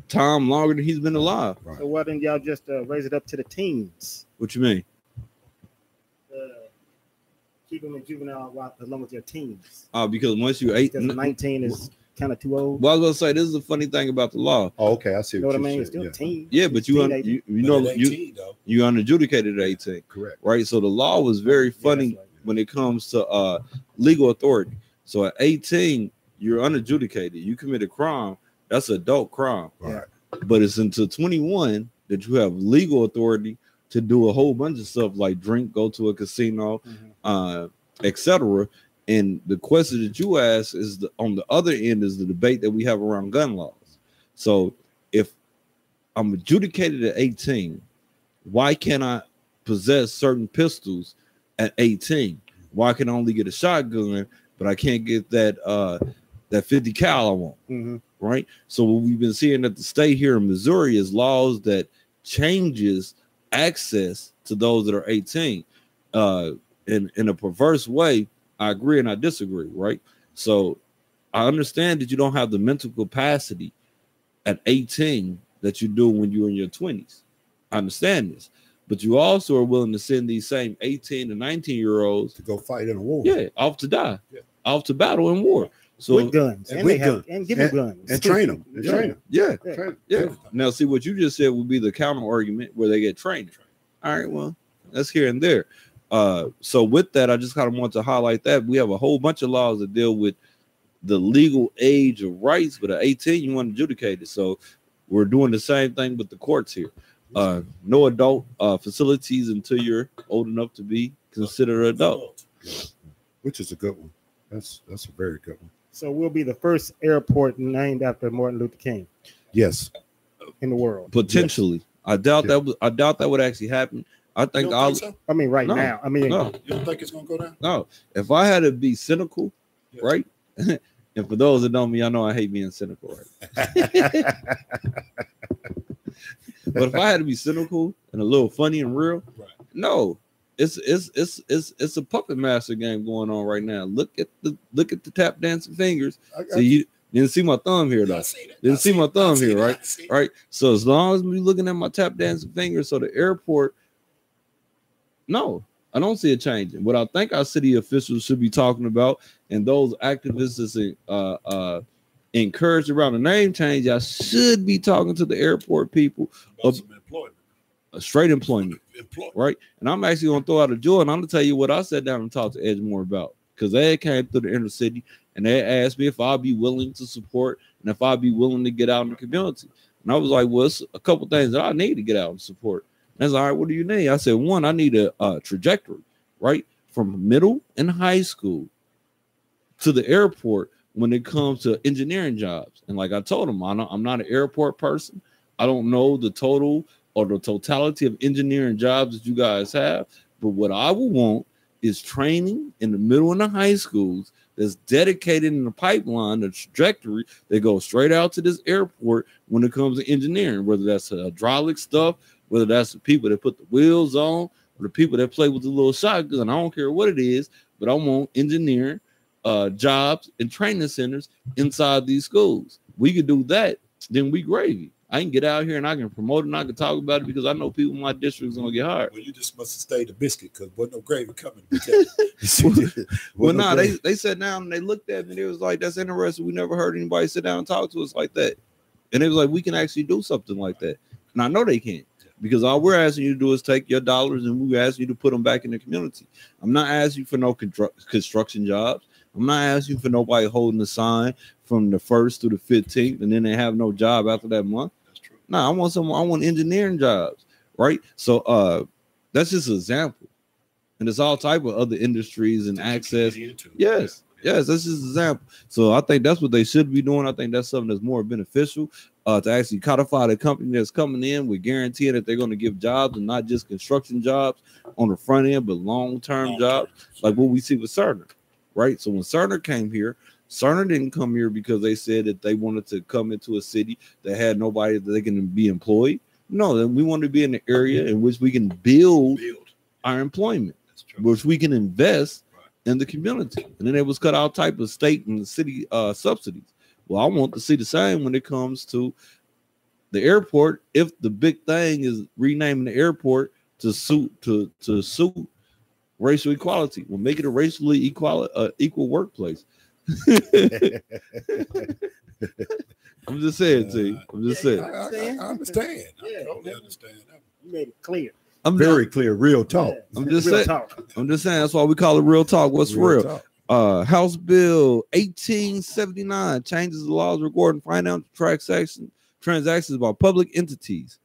time longer than he's been alive. Right. So why didn't y'all just raise it up to the teens? What you mean? Keep them in juvenile along with your teens. Because once you 8, Because 19 is kind of too old. well, I was gonna say this is the funny thing about the law. Oh, okay. I see You know what I mean? It's you're still saying. teen. Yeah, but you Teenager. you But know at you 18, though. you unadjudicated at 18, Correct. right? So the law was very funny that's right. when it comes to legal authority. So at 18, you're unadjudicated. You commit a crime, that's adult crime. Right. But it's until 21 that you have legal authority to do a whole bunch of stuff like drink, go to a casino, etc. And the question that you ask is on the other end is the debate that we have around gun laws. So if I'm adjudicated at 18, why can't I possess certain pistols at 18? Why can I only get a shotgun, but I can't get that 50 cal I want? Mm-hmm. Right. So what we've been seeing at the state here in Missouri is laws that changes access to those that are 18. In a perverse way, I agree and I disagree, right? So I understand that you don't have the mental capacity at 18 that you do when you're in your 20s. I understand this, but you also are willing to send these same 18 to 19-year-olds To go fight in a war. off to die, Yeah. off to battle in war. So With guns. and And, with they have, guns. and give them guns. And train them. And yeah, train them. yeah, Yeah. Train 'em. yeah. Now, see what you just said would be the counter argument where they get trained. All right, well, that's here and there. So with that, I just kind of want to highlight that we have a whole bunch of laws that deal with the legal age of rights, but at 18, you want to adjudicate it. So we're doing the same thing with the courts here. No adult facilities until you're old enough to be considered an adult. Which is a good one. That's a very good one. So we'll be the first airport named after Martin Luther King Yes. in the world. Potentially, I doubt Yeah. I doubt that would actually happen. I You think don't I'll. think so? I mean, right No. now. I mean, No, You don't think it's gonna go down? no. If I had to be cynical, Yeah. right? And for those that know me, I know I hate being cynical, right? But if I had to be cynical and a little funny and real, Right. no, it's a puppet master game going on right now. Look at the tap dancing fingers. So you didn't see my thumb here though. Didn't see my thumb here, right? Right. So as long as we looking at my tap dancing fingers, so the airport, no, I don't see it changing. What I think our city officials should be talking about, and those activists that's encouraged around the name change, I should be talking to the airport people of straight employment, right? And I'm actually gonna throw out a jewel, and I'm gonna tell you what I sat down and talked to Edgemore about, because they came through the inner city and they asked me if I'd be willing to support and if I'd be willing to get out in the community. And I was like, well, it's a couple things that I need to get out and support. And I was like, all right, what do you need? I said, one, I need a trajectory, right? From middle and high school to the airport when it comes to engineering jobs. And like I told them, I'm not an airport person. I don't know the total or the totality of engineering jobs that you guys have. But what I would want is training in the middle and the high schools that's dedicated in the pipeline, the trajectory that goes straight out to this airport when it comes to engineering, whether that's hydraulic stuff, whether that's the people that put the wheels on, or the people that play with the little shotgun. I don't care what it is, but I want engineering jobs and training centers inside these schools. We could do that, then we gravy. I can get out here and I can promote it and I can talk about it because I know people in my district is gonna get hired. Well, you just must have stayed the biscuit because wasn't no gravy coming. Well, no, they sat down and they looked at me and it was like, that's interesting. We never heard anybody sit down and talk to us like that. And it was like, we can actually do something like that. And I know they can, because all we're asking you to do is take your dollars and we're asking you to put them back in the community. I'm not asking you for no construction jobs. I'm not asking you for nobody holding a sign from the 1st to the 15th and then they have no job after that month. That's true. No, I want engineering jobs, right? So that's just an example. And there's all type of other industries and access. Yes, that's just an example. So I think that's what they should be doing. I think that's something that's more beneficial to actually codify the company that's coming in with guaranteeing that they're going to give jobs and not just construction jobs on the front end, but long-term jobs, like what we see with Cerner, right? So when Cerner came here, Cerner didn't come here because they said that they wanted to come into a city that had nobody that they can be employed. No, then we want to be in the area in which we can build our employment. which we can invest in the community. And then they was cut out type of state and city subsidies. Well, I want to see the same when it comes to the airport. If the big thing is renaming the airport to suit racial equality, we'll make it a racially equal workplace. I'm just saying, T. I'm just saying. I understand. Yeah. I totally understand. You made it clear. I'm Very clear, real talk. I'm just Real saying. talk. I'm just saying. That's why we call it real talk. What's real? talk. House Bill 1879 changes the laws regarding financial transactions by public entities.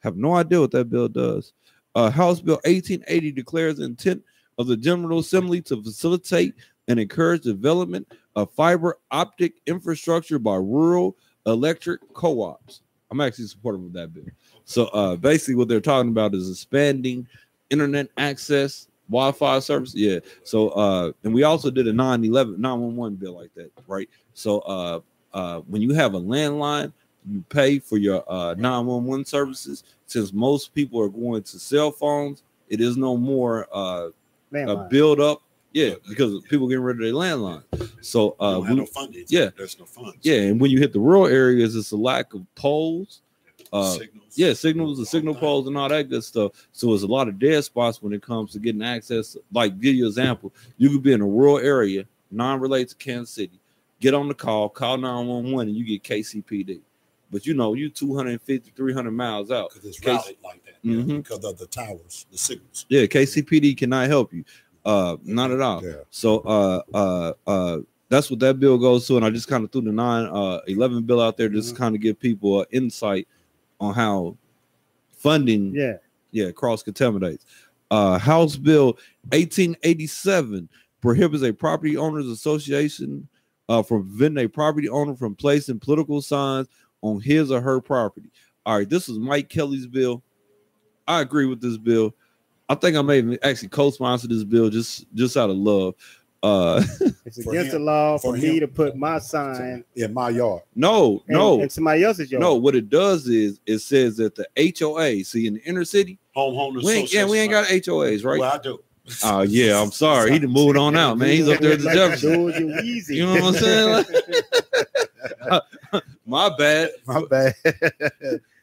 Have no idea what that bill does. House Bill 1880 declares the intent of the General Assembly to facilitate and encourage development of fiber optic infrastructure by rural electric co-ops. I'm actually supportive of that bill. So basically what they're talking about is expanding internet access, Wi-Fi service. Yeah. So and we also did a 911 bill like that, right? So when you have a landline, you pay for your 911 services. Since most people are going to cell phones, it is no more a build up. Yeah, because people getting rid of their landline. So Don't have no funding. yeah. There's no funds. Yeah, and when you hit the rural areas, it's a lack of poles. Signals. Yeah, signals and signal poles and all that good stuff. So it's a lot of dead spots when it comes to getting access. Like, give you an example, you could be in a rural area, non-related to Kansas City, get on the call 911, and you get KCPD. But you know, you 250, 300 miles out. Because it's routed like that. Mhm. Because of the towers, the signals. Yeah, KCPD cannot help you. Not at all. Yeah. So that's what that bill goes to. And I just kind of threw the 911 bill out there just kind of give people an insight on how funding cross contaminates. House Bill 1887 prohibits a property owners association from preventing a property owner from placing political signs on his or her property. All right, this is Mike Kelly's bill. I agree with this bill. I think I may actually co-sponsor this bill just out of love. It's against the law for me to put my sign in my yard. No, and somebody else's yard. No, what it does is it says that the HOA, see in the inner city, Homeowners we ain't got HOAs, right? Well, I do. Oh yeah, I'm sorry. He done moved on out, man. He's up there at the Jefferson. You know what I'm saying? My bad. My bad.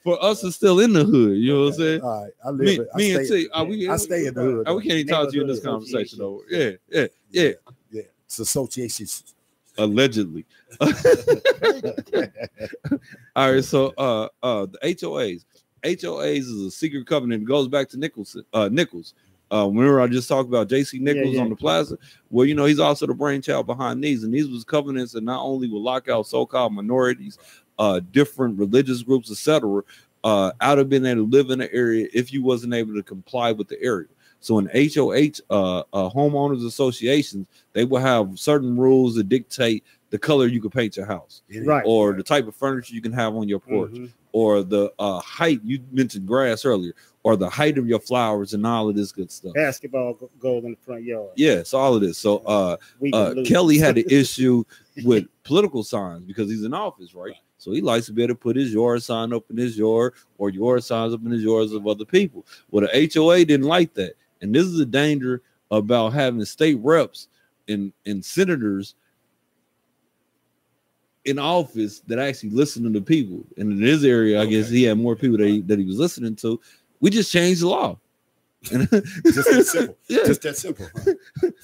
For us, it's still in the hood. You know what I'm saying? All right. I stay in the hood. We can't even talk to you in this conversation, though. Yeah. It's associations. Allegedly. All right. So the HOAs. HOAs is a secret covenant. It goes back to Nichols. Remember I just talked about J.C. Nichols on the plaza? Well, you know, he's also the brainchild behind these. And these was covenants that not only will lock out so-called minorities, different religious groups, etc., out of being able to live in the area if you wasn't able to comply with the area. So in HOH, homeowners associations, they will have certain rules that dictate the color you can paint your house, right, or the type of furniture you can have on your porch, or the height. You mentioned grass earlier, or the height of your flowers and all of this good stuff. Basketball goal in the front yard. Yeah, so all of this. So Kelly had an issue with political signs because he's in office, right? So he likes to be able to put his yard sign up in his yard or yard signs up in his yards of other people. Well, the HOA didn't like that. And this is the danger about having state reps and senators in office that actually listen to the people. And in his area, I guess he had more people that he was listening to. We just changed the law. Just that simple. Yeah. Just that simple. Huh?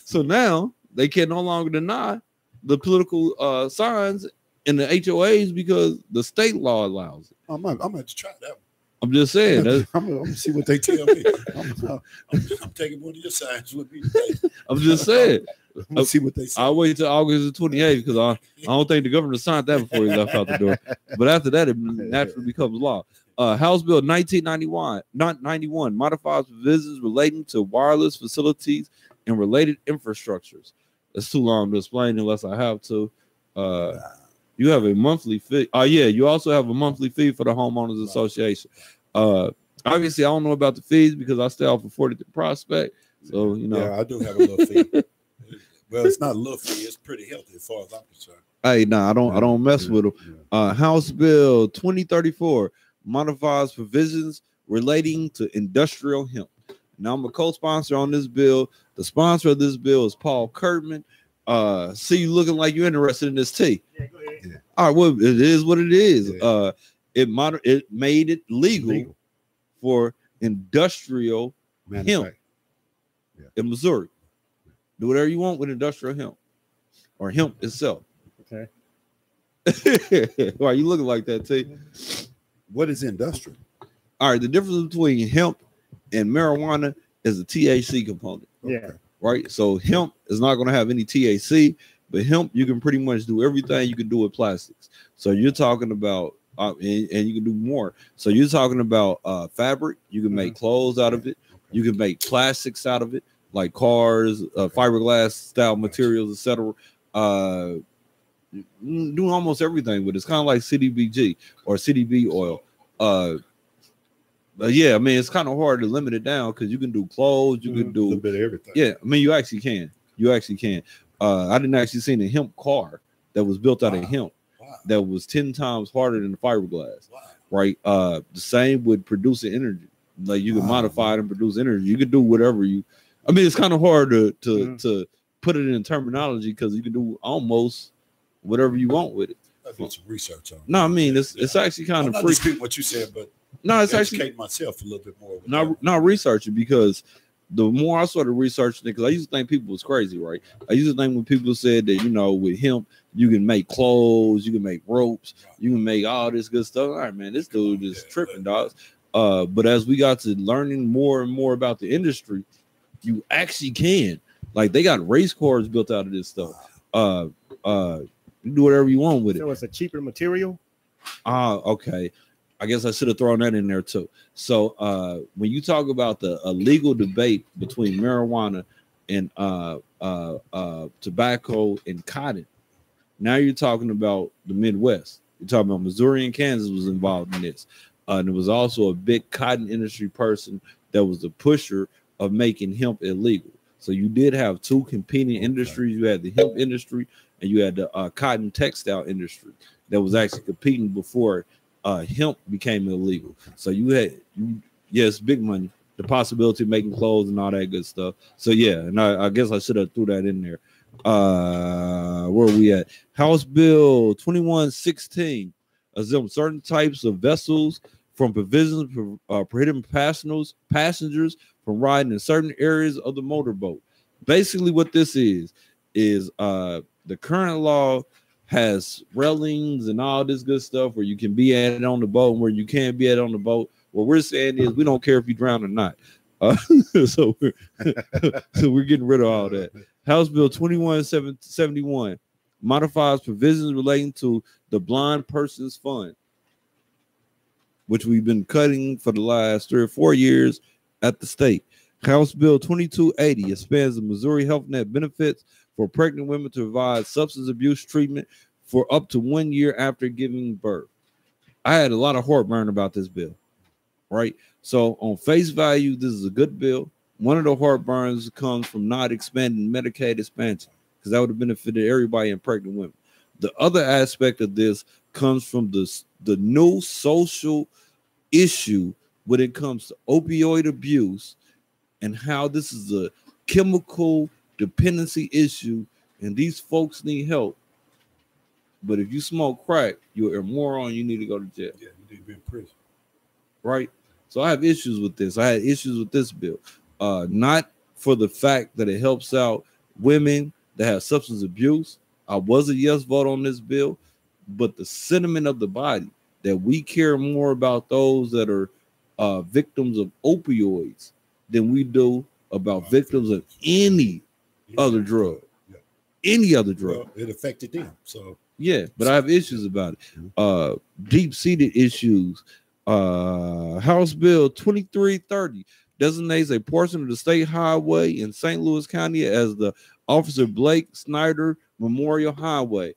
So now they can no longer deny the political signs in the HOAs because the state law allows it. I'm going to try that one. I'm just saying. I'm going to see what they tell me. I'm taking one of your signs with me today. I'm just saying. I'm going to see what they say. I'll wait till August the 28th because I don't think the governor signed that before he left out the door. But after that, it naturally becomes law. House Bill 1991 modifies provisions relating to wireless facilities and related infrastructures. That's too long to explain unless I have to. You have a monthly fee. You also have a monthly fee for the homeowners association. Obviously, I don't know about the fees because I stay off of 40th Prospect. So, you know. Yeah, I do have a little fee. Well, it's not a little fee. It's pretty healthy as far as I'm concerned. Hey, I don't mess with them. House Bill 2034 modifies provisions relating to industrial hemp. Now I'm a co-sponsor on this bill. The sponsor of this bill is Paul Kurtman. See you looking like you're interested in this tea. Yeah, go ahead. Yeah. All right, well, it is what it is. Yeah. It made it legal for industrial hemp in Missouri. Do whatever you want with industrial hemp or hemp itself. Okay. Why you looking like that, T? What is industrial? All right, the difference between hemp and marijuana is the THC component. Yeah. Right? So hemp is not going to have any THC, but hemp, you can pretty much do everything you can do with plastics. So you're talking about, and you can do more. So you're talking about fabric. You can make clothes out of it. You can make plastics out of it, like cars, fiberglass style materials, etc. Doing almost everything with it. It's kind of like CDBG or CDB oil. But yeah, I mean, it's kind of hard to limit it down because you can do clothes, you can A do little bit of everything. yeah. I mean, you actually can. I didn't actually see a hemp car that was built out of hemp that was 10 times harder than the fiberglass. Right. The same with producing energy. Like you can modify it and produce energy. You can do whatever you. I mean, it's kind of hard to put it in terminology because you can do almost whatever you want with it. I did some research on it. No, I mean it's actually kind I'm of not disputing what you said, but no, it's educate actually myself a little bit more. not researching because the more I started researching it, because I used to think people was crazy, right? I used to think when people said that, you know, with hemp, you can make clothes, you can make ropes, you can make all this good stuff. All right, man, this dude is tripping, dogs. But as we got to learning more and more about the industry, you actually can. Like they got race cars built out of this stuff. You do whatever you want with it. So it's a cheaper material. Okay. I guess I should have thrown that in there too. So when you talk about the legal debate between marijuana and tobacco and cotton, now you're talking about the Midwest. You're talking about Missouri and Kansas was involved in this. And there was also a big cotton industry person that was the pusher of making hemp illegal. So you did have two competing industries. You had the hemp industry and you had the cotton textile industry that was actually competing before hemp became illegal. So you had, yes, big money, the possibility of making clothes and all that good stuff. So yeah, and I guess I should have threw that in there. Where are we at? House Bill 2116 exempts certain types of vessels from provisions prohibiting passengers from riding in certain areas of the motorboat. Basically, what this is the current law has railings and all this good stuff where you can be at it on the boat and where you can't be at it on the boat. What we're saying is we don't care if you drown or not. So we're getting rid of all that. House Bill 2171 modifies provisions relating to the Blind Persons Fund, which we've been cutting for the last 3 or 4 years at the state. House Bill 2280 expands the Missouri Health Net benefits for pregnant women to provide substance abuse treatment for up to 1 year after giving birth. I had a lot of heartburn about this bill, right? So on face value, this is a good bill. One of the heartburns comes from not expanding Medicaid expansion because that would have benefited everybody and pregnant women. The other aspect of this comes from the new social issue when it comes to opioid abuse and how this is a chemical dependency issue and these folks need help. But if you smoke crack, you're a moron, you need to go to jail. Yeah, you need to be in prison. Right? So I have issues with this. I had issues with this bill. Not for the fact that it helps out women that have substance abuse. I was a yes vote on this bill, but the sentiment of the body that we care more about those that are victims of opioids than we do about victims of any other drug. Any other drug. Well, it affected them. So yeah, but I have issues about it. Deep-seated issues. House Bill 2330 designates a portion of the state highway in St. Louis County as the Officer Blake Snyder Memorial Highway.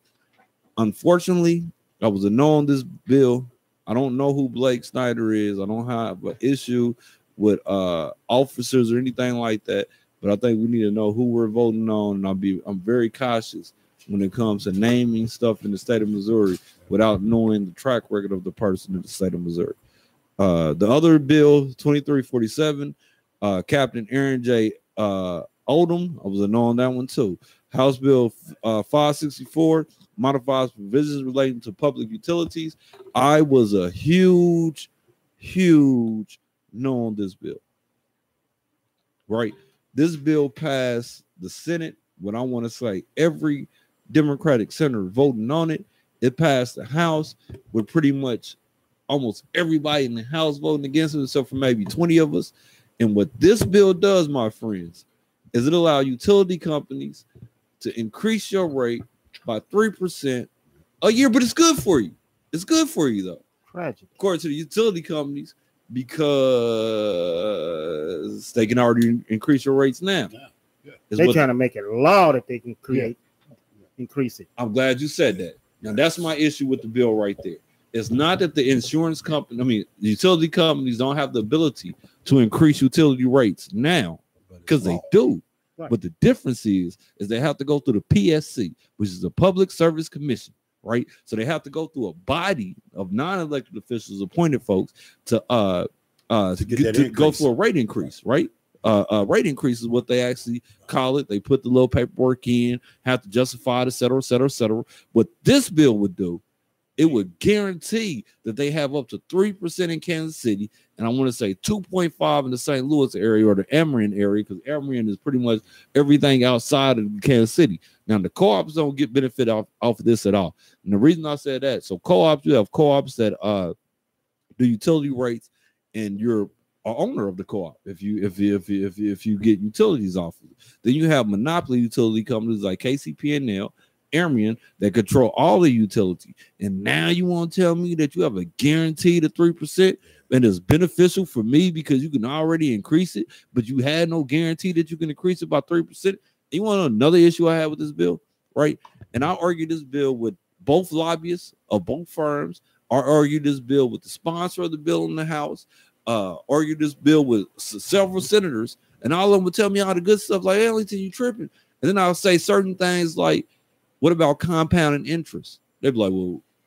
Unfortunately, I was a no on this bill. I don't know who Blake Snyder is. I don't have an issue with officers or anything like that. But I think we need to know who we're voting on. And I'm very cautious when it comes to naming stuff in the state of Missouri without knowing the track record of the person in the state of Missouri. The other bill, 2347, Captain Aaron J. Odom. I was on that one too. House Bill 564 modifies provisions relating to public utilities. I was a huge no on this bill. Right? This bill passed the Senate. What I want to say, every Democratic senator voting on it. It passed the House with pretty much almost everybody in the House voting against it, except for maybe 20 of us. And what this bill does, my friends, is it allows utility companies to increase your rate by 3% a year, but it's good for you. It's good for you, though. Tragic. According to the utility companies, because they can already increase your rates now. They're trying to make it law that they can increase it. I'm glad you said that. Now, that's my issue with the bill right there. It's not that the insurance company, the utility companies don't have the ability to increase utility rates now, because they do. Right. But the difference is they have to go through the PSC, which is the Public Service Commission, right? So they have to go through a body of non-elected officials, appointed folks, to go through a rate increase, right? Rate increase is what they actually call it. They put the little paperwork in, have to justify it, et cetera, et cetera, et cetera. What this bill would do, it would guarantee that they have up to 3% in Kansas City, and I want to say 2.5 in the St. Louis area or the Ameren area, because Ameren is pretty much everything outside of Kansas City. Now, the co-ops don't get benefit off of this at all. And the reason I said that, so co-ops, you have co-ops that do utility rates, and you're an owner of the co-op if you get utilities off of it. Then you have monopoly utility companies like KCP&L, Ameren, that control all the utility. And now you want to tell me that you have a guaranteed of 3% and it's beneficial for me because you can already increase it, but you had no guarantee that you can increase it by 3%. You want to know another issue I have with this bill, right? And I argue this bill with both lobbyists of both firms. I argue this bill with the sponsor of the bill in the House. Argue this bill with several senators, and all of them would tell me all the good stuff like, Ellington, you tripping. And then I'll say certain things like, what about compounding interest? They'd be like,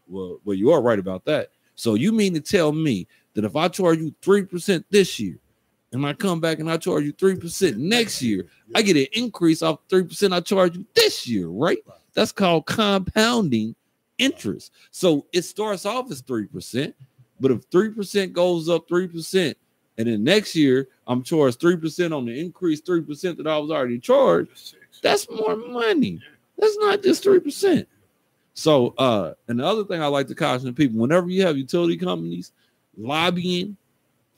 well, you are right about that. So you mean to tell me that if I charge you 3% this year, and I come back and I charge you 3% next year, I get an increase off 3% I charge you this year, right? That's called compounding interest. So it starts off as 3%, but if 3% goes up 3%, and then next year I'm charged 3% on the increased 3% that I was already charged, that's more money. That's not just 3%. So, and the other thing I like to caution people, whenever you have utility companies lobbying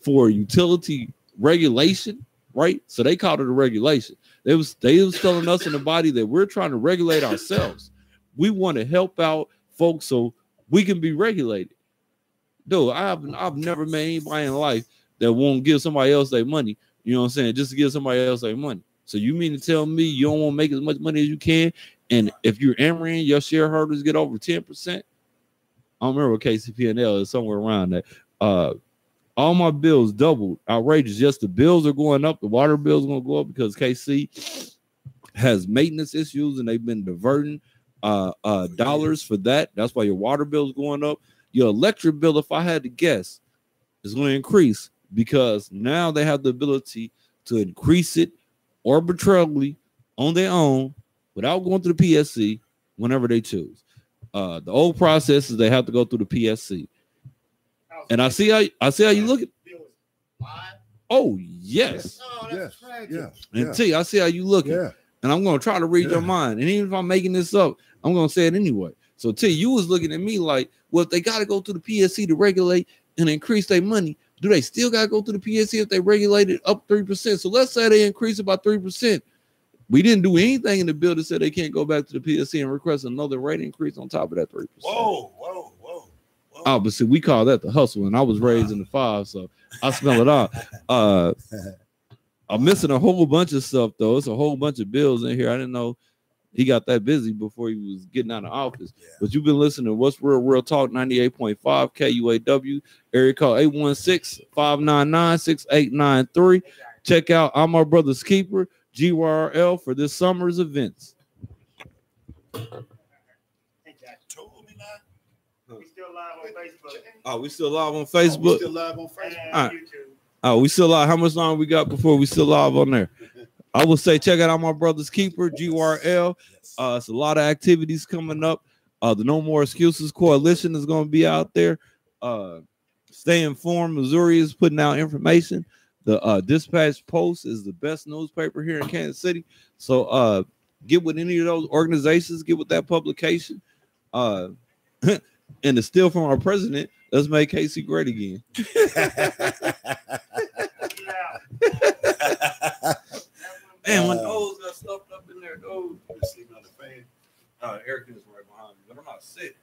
for utility regulation, right? So they called it a regulation. They was telling us in the body that we're trying to regulate ourselves. We want to help out folks so we can be regulated. Dude, I've never met anybody in life that won't give somebody else their money, you know what I'm saying, just to give somebody else their money. So you mean to tell me you don't want to make as much money as you can, and if you're Ameren, your shareholders get over 10%? I don't remember what KCP&L is, somewhere around that. All my bills doubled. Outrageous. Yes, the bills are going up. The water bills are going to go up because KC has maintenance issues, and they've been diverting dollars for that. That's why your water bill is going up. Your electric bill, if I had to guess, is going to increase because now they have the ability to increase it arbitrarily on their own without going through the PSC whenever they choose. The old process is they have to go through the PSC. And I see how you look at. Oh yes. And T, I see how you look at. And I'm going to try to read your mind. And even if I'm making this up, I'm going to say it anyway. So T, you was looking at me like, well, if they got to go through the PSC to regulate and increase their money, do they still got to go through the PSC if they regulate it up 3%? So let's say they increase it by 3%. We didn't do anything in the bill that said they can't go back to the PSC and request another rate increase on top of that 3%. Whoa. Oh, but see, we call that the hustle, and I was raised in the 5, so I smell it out. I'm missing a whole bunch of stuff, though. It's a whole bunch of bills in here. I didn't know he got that busy before he was getting out of office. Yeah. But you've been listening to What's Real Talk 98.5 KUAW, area code 816-599-6893. Check out I'm Our Brother's Keeper, GYRL, for this summer's events. We still live on Facebook. Oh, we still live on Facebook? We still live on Facebook. And All right. YouTube. We still live. How much longer we got before we still live on there? I will say, check out my brother's keeper, GRL. It's a lot of activities coming up. The No More Excuses Coalition is going to be out there. Stay informed. Missouri is putting out information. The Dispatch Post is the best newspaper here in Kansas City. So get with any of those organizations. Get with that publication. And to steal from our president, let's make Casey great again. Man, my nose got stuffed up in there. Oh, sleeping on the fan. Air conditioner right behind me, but I'm not sick.